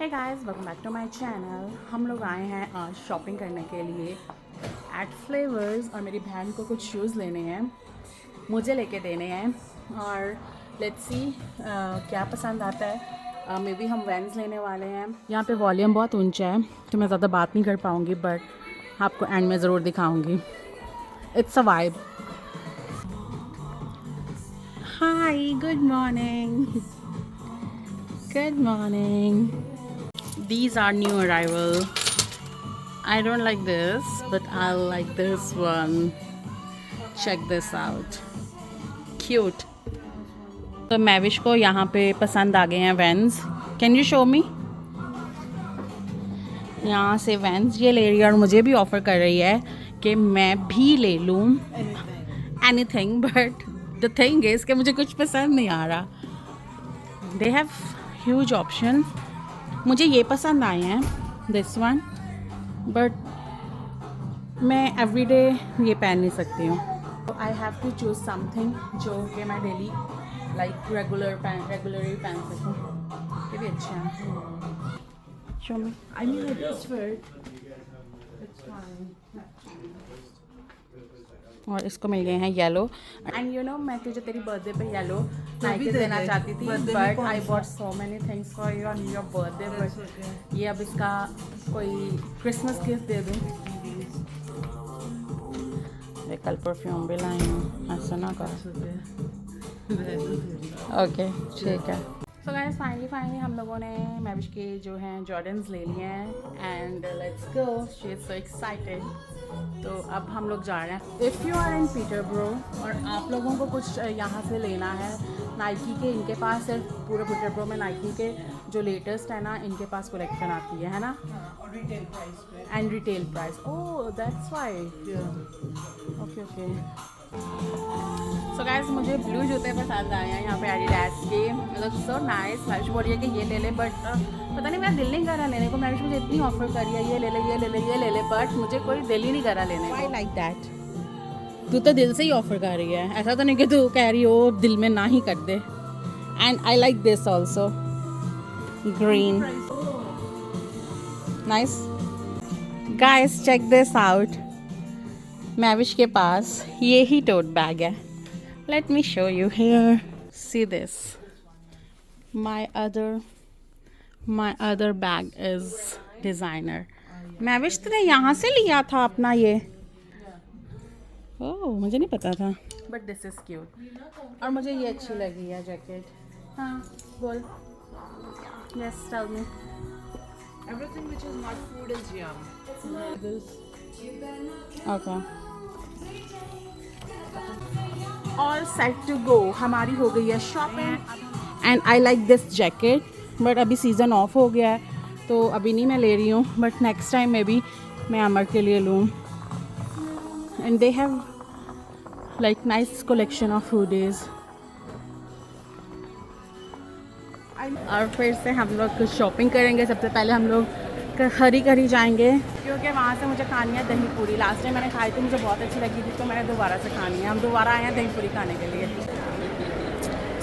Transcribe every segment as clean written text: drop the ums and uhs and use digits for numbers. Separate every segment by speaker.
Speaker 1: Hey guys, welcome back to my channel. हम लोग आए हैं आज शॉपिंग करने के लिए एट फ्लेवर्स और मेरी बहन को कुछ शूज़ लेने हैं, मुझे लेके देने हैं और लेट्स सी क्या पसंद आता है। मे बी हम वैंस लेने वाले हैं। यहाँ पे वॉल्यूम बहुत ऊंचा है तो मैं ज़्यादा बात नहीं कर पाऊँगी, बट आपको एंड में ज़रूर दिखाऊँगी। It's a vibe. Hi, good morning. Good morning. These are new arrival. I don't like this, but I like this one. Check this out. Cute. तो मैविश को यहाँ पे पसंद आ गए हैं vents. Can you show me? यहाँ से वैंस ये ले रही है और मुझे भी ऑफ़र कर रही है कि मैं भी ले लूँ anything, but the thing is कि मुझे कुछ पसंद नहीं आ रहा। They have huge option. मुझे ये पसंद आए हैं, दिस वन, बट मैं एवरीडे ये पहन नहीं सकती हूँ। I have to choose something जो कि मैं डेली लाइक रेगुलरली पहन सकूँ। ये भी अच्छा है। Show me. I mean this fit, it's fine. और इसको मिल गए हैं येलो। एंड यू नो मैं तुझे तेरी बर्थडे पे येलो नाइकी देना चाहती थी, but I bought so many things for you on your birthday, but ये अब इसका कोई क्रिसमस गिफ्ट दे दूँ। मैं कल परफ्यूम भी लाई हूँ, ऐसा ना कर। ओके ठीक है। सो गाइस, फाइनली हम लोगों ने मैविश के जो हैं जॉर्डन्स ले लिए हैं and let's go. She is so excited. तो अब हम लोग जा रहे हैं। If you are in Peterborough और आप लोगों को कुछ यहाँ से लेना है नाइकी के, इनके पास सिर्फ पूरे पीटरब्रो में नाइकी के जो लेटेस्ट है ना, इनके पास कलेक्शन आती है ना,
Speaker 2: और रिटेल प्राइस पे।
Speaker 1: And retail price. Oh that's why. Okay okay. So guys, मुझे ब्लू जूते पसंद आए हैं यहाँ पे एडिडास के। मतलब सो नाइस। मैविश बोल रही है कि ये ले ले, बट पता नहीं मेरा दिल नहीं कर रहा लेने को। मैविश मुझे इतनी ऑफर करी है, ये ले ले ये ले ले ये ले ले, बट मुझे कोई दिल ही नहीं कर रहा लेने को। I like that. तू तो दिल से ही ऑफर कर रही है, ऐसा तो नहीं कि तू कह रही हो दिल में ना ही कर दे। And I like this also, green, nice. Guys check this out. Mavish के पास ये ही टोट बैग है। Let me show you here. See this. My other bag is designer. Mavish तूने यहाँ से लिया था अपना ये? ओह मुझे नहीं पता था, बट दिस इज क्यूट। और मुझे ये अच्छी लगी है जैकेट। हाँ बोल। Yes tell me.
Speaker 2: Everything which is not food is yum. This.
Speaker 1: Okay. All set to go. हमारी हो गई है shopping and I like this jacket, but अभी सीज़न ऑफ हो गया है तो अभी नहीं मैं ले रही हूँ, but next time may be मैं अमर के लिए लूँ। And they have like nice collection of hoodies. और फिर से हम लोग कुछ शॉपिंग करेंगे। सबसे पहले हम लोग खरी जाएंगे क्योंकि वहाँ से मुझे खानी है दही पूरी। लास्ट टाइम मैंने खाई थी, मुझे बहुत अच्छी लगी थी, तो मैंने दोबारा से खानी है। हम दोबारा आए हैं दही पूरी खाने के लिए।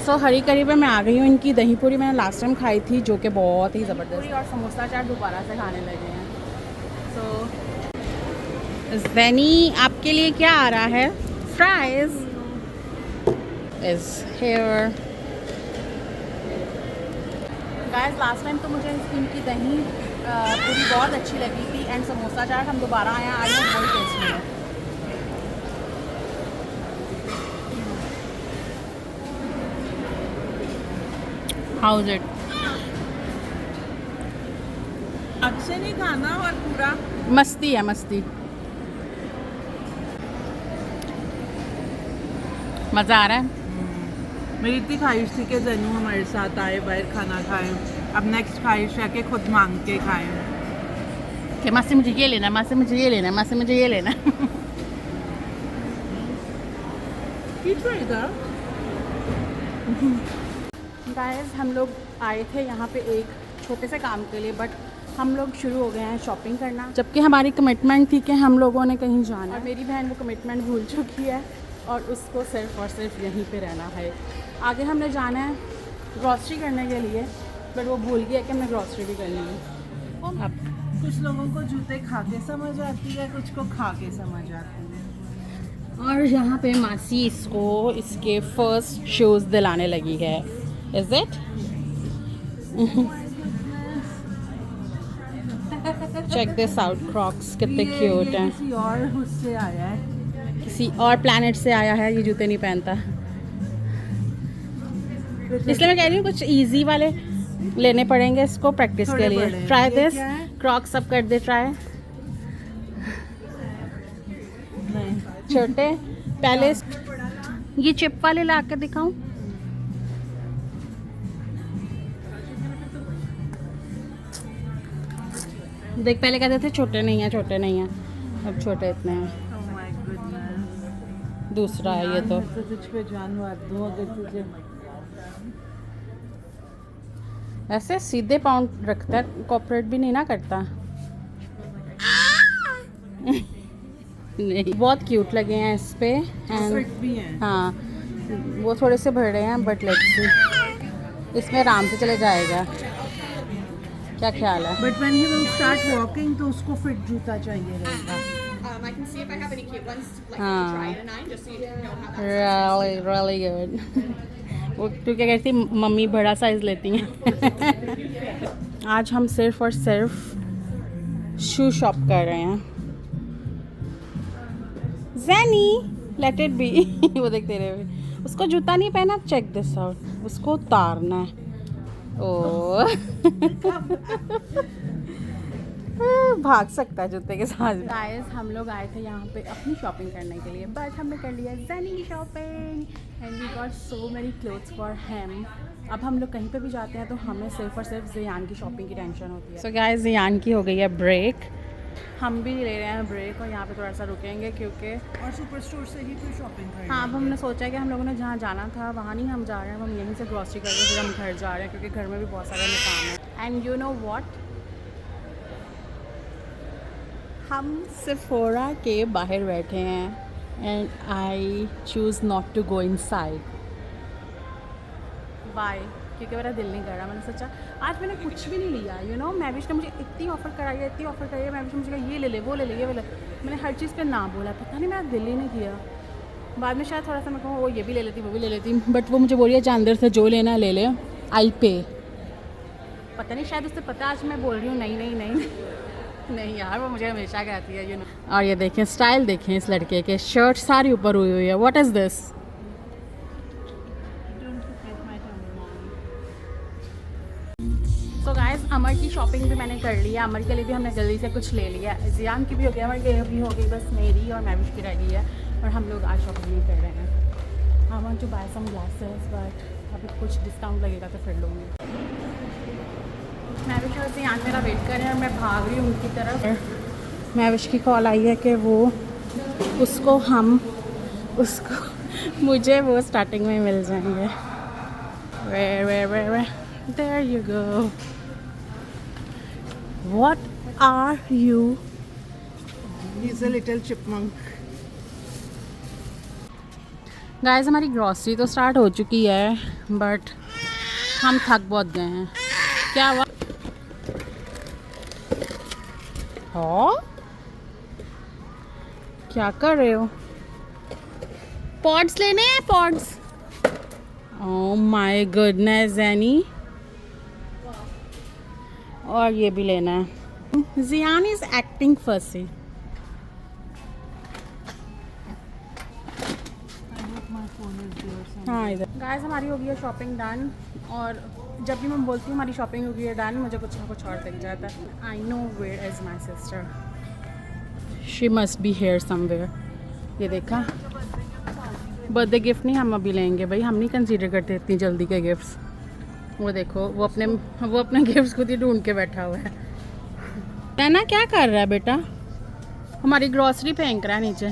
Speaker 1: सो हरी पे मैं आ गई हूँ। इनकी दही पूरी मैंने लास्ट टाइम खाई थी जो कि बहुत ही ज़बरदस्त। और समोसा चाट दोबारा से खाने लगे हैं। सो ज़ैनी आपके लिए क्या आ रहा है? Fries is here. Guys last time तो मुझे इनकी दही पूरी बहुत अच्छी लगी थी एंड समोसा चाट हम दोबारा आए हैं, आज बहुत टेस्टी है। How is it?
Speaker 2: अच्छे नहीं खाना और पूरा
Speaker 1: मस्ती है, मस्ती। मज़ा आ रहा है।
Speaker 2: मेरी इतनी ख्वाहिश थी कि जैनू हमारे साथ आए, बाहर खाना खाएं। अब नेक्स्ट ख्वाहिश है कि खुद मांग के खाएं
Speaker 1: कि मासी मुझे ये लेना, मासी मुझे ये लेना, मासी मुझे ये लेना। गाइस हम लोग आए थे यहाँ पे एक छोटे से काम के लिए, बट हम लोग शुरू हो गए हैं शॉपिंग करना, जबकि हमारी कमिटमेंट थी कि हम लोगों ने कहीं जाना है। और मेरी बहन वो कमिटमेंट भूल चुकी है और उसको सिर्फ और सिर्फ यहीं पे रहना है। आगे हमने जाना है ग्रॉसरी करने के लिए बट वो भूल गया कि हमें ग्रॉसरी भी करनी है। अब
Speaker 2: कुछ लोगों को जूते खा के समझ आती है, कुछ को खा के समझ आती है।
Speaker 1: और यहाँ पे मासी इसको इसके फर्स्ट शूज़ दिलाने लगी है। Is it? Check this out, crocs कितने क्यूट हैं।
Speaker 2: किसी और उससे आया है।
Speaker 1: किसी और प्लैनेट से आया है, ये जूते नहीं पहनता, इसलिए मैं कह रही हूँ कुछ इजी वाले लेने पड़ेंगे इसको प्रैक्टिस के लिए। ट्राई दिस क्रॉक्स, अब कर दे ट्राई। छोटे पहले ये चिप वाले ला के दिखाऊं? देख पहले कहते थे छोटे नहीं है, छोटे नहीं है, अब छोटे इतने हैं।
Speaker 2: Oh my goodness.
Speaker 1: दूसरा है ये तो।
Speaker 2: मैं तो तुझ पे जान मार दूं अगर तुझे।
Speaker 1: ऐसे सीधे पाउंड रखता है, कॉपरेट भी नहीं ना करता। नहीं, बहुत क्यूट लगे हैं इस पे।
Speaker 2: फिट भी हैं।
Speaker 1: हाँ, वो थोड़े से भर रहे हैं बट लेट्स सी, इसमें आराम से चले जाएगा। क्या ख्याल है?
Speaker 2: But when he will start walking तो उसको फिट जूता चाहिए रहेगा।
Speaker 3: I can see if I have any cute ones like
Speaker 1: Ah.
Speaker 3: to try it a 9 just so you know how that's
Speaker 1: really good। वो तू क्या कहती, मम्मी बड़ा साइज लेती हैं। आज हम सिर्फ और सिर्फ शू शॉप कर रहे हैं। ज़ैनी लेट इट बी। वो देखते रहे, उसको जूता नहीं पहना। चेक दिस आउट, उसको उतारना है। ओ भाग सकता है जूते के साथ। गाइस हम लोग आए थे यहाँ पे अपनी शॉपिंग करने के लिए, बट हमने कर लिया ज़ैनी की shopping and we got so many clothes for him. अब हम लोग कहीं पे भी जाते हैं तो हमें सिर्फ और सिर्फ ज़ियान की शॉपिंग की टेंशन होती है। सो गाइस ज़ियान की हो गई है ब्रेक, हम भी ले रहे हैं ब्रेक और यहाँ पे थोड़ा सा रुकेंगे क्योंकि
Speaker 2: और सुपर स्टोर से ही फिर शॉपिंग करनी
Speaker 1: हाँ, अब हमने सोचा है कि हम लोगों ने जहाँ जाना था वहाँ नहीं हम जा रहे हैं, हम यहीं से ग्रॉसरी करके फिर हम घर जा रहे हैं क्योंकि घर में भी बहुत सारा काम है। एंड यू नो व्हाट, हम सेफोरा के बाहर बैठे हैं and I choose not to go inside. Bye, क्योंकि मेरा दिल नहीं कर रहा। मैंने सोचा आज मैंने कुछ भी नहीं लिया, यू नो। मैविश ने मुझे इतनी ऑफ़र कराई है, इतनी ऑफ़र कराई है। मैविश ने मुझे कहा ये ले ले, वो ले ले, ये ले। मैंने हर चीज़ पे ना बोला, पता नहीं मेरा दिल ही नहीं किया। बाद में शायद थोड़ा सा मैं कहूँ वो ये भी ले लेती, वो भी ले लेती, बट वो मुझे बोल रही है जानवर से जो लेना ले ले, आई पे। पता नहीं शायद उससे पता आज मैं बोल रही हूँ नहीं नहीं नहीं नहीं यार, वो मुझे हमेशा कहती है, यू नो। और ये देखें स्टाइल, देखें इस लड़के के, शर्ट सारी ऊपर हुई हुई है। What is this? So guys Amar की शॉपिंग भी मैंने कर ली है, अमर के लिए भी हमने जल्दी से कुछ ले लिया। ज़ियान की भी हो गई, अमर की भी हो गई, बस मेरी और मैविश की रह गई है। और हम लोग आज शॉपिंग नहीं कर रहे हैं। I want to buy some glasses but अभी कुछ डिस्काउंट लगेगा तो फिर लूँगी। मैविश और ज़ियान मेरा वेट कर रहे हैं और मैं भाग रही हूँ उनकी तरफ। मैविश की कॉल आई है कि वो उसको मुझे वो स्टार्टिंग में मिल जाएंगे। Where there you go। What are you?
Speaker 2: He's a little chipmunk.
Speaker 1: Guys हमारी ग्रॉसरी तो स्टार्ट हो चुकी है बट हम थक बहुत गए हैं। क्या हुआ? हाँ, क्या कर रहे हो? पॉड्स लेने हैं, पॉड्स। ओह माय गुडनेस ज़ैनी, और ये भी लेना है। ज़ियान इज एक्टिंग फर्सी।
Speaker 2: I hope my phone is there somewhere.
Speaker 1: हाँ इधर। गाइस हमारी हो गई है शॉपिंग डन, और जब भी मैं बोलती हूँ हमारी शॉपिंग हो गई है डन, मुझे कुछ ना कुछ और दिख जाता है। I know where is my sister, she must be here somewhere. ये देखा, बर्थडे गिफ्ट नहीं हम अभी लेंगे भाई, हम नहीं कंसीडर करते इतनी जल्दी के गिफ्ट्स। वो देखो वो अपने गिफ्ट्स खुद ही ढूंढ के बैठा हुआ है। ना क्या कर रहा है बेटा? हमारी ग्रॉसरी फेंक रहा है नीचे।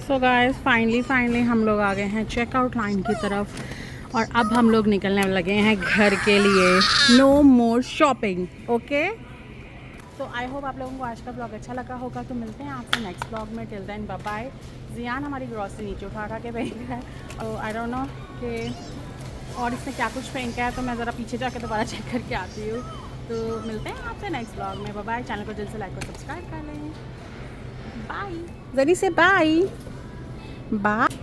Speaker 1: सो गाइस फाइनली हम लोग आ गए हैं चेकआउट लाइन की तरफ और अब हम लोग निकलने लगे हैं घर के लिए। नो मोर शॉपिंग, ओके। तो आई होप आप लोगों को आज का ब्लॉग अच्छा लगा होगा। तो मिलते हैं आपसे नेक्स्ट ब्लॉग में। Till then bye bye. Ziyan हमारी ग्रॉसरी नीचे उठा के भेज रहा है और आई डोंट नो कि और इसने क्या कुछ पहन के आया तो मैं ज़रा पीछे जाके दोबारा चेक करके आती हूँ। तो मिलते हैं आपसे नेक्स्ट ब्लॉग में। Bye bye. चैनल को जल्द से लाइक और सब्सक्राइब कर लें। बाय जल्दी से बाय बाय।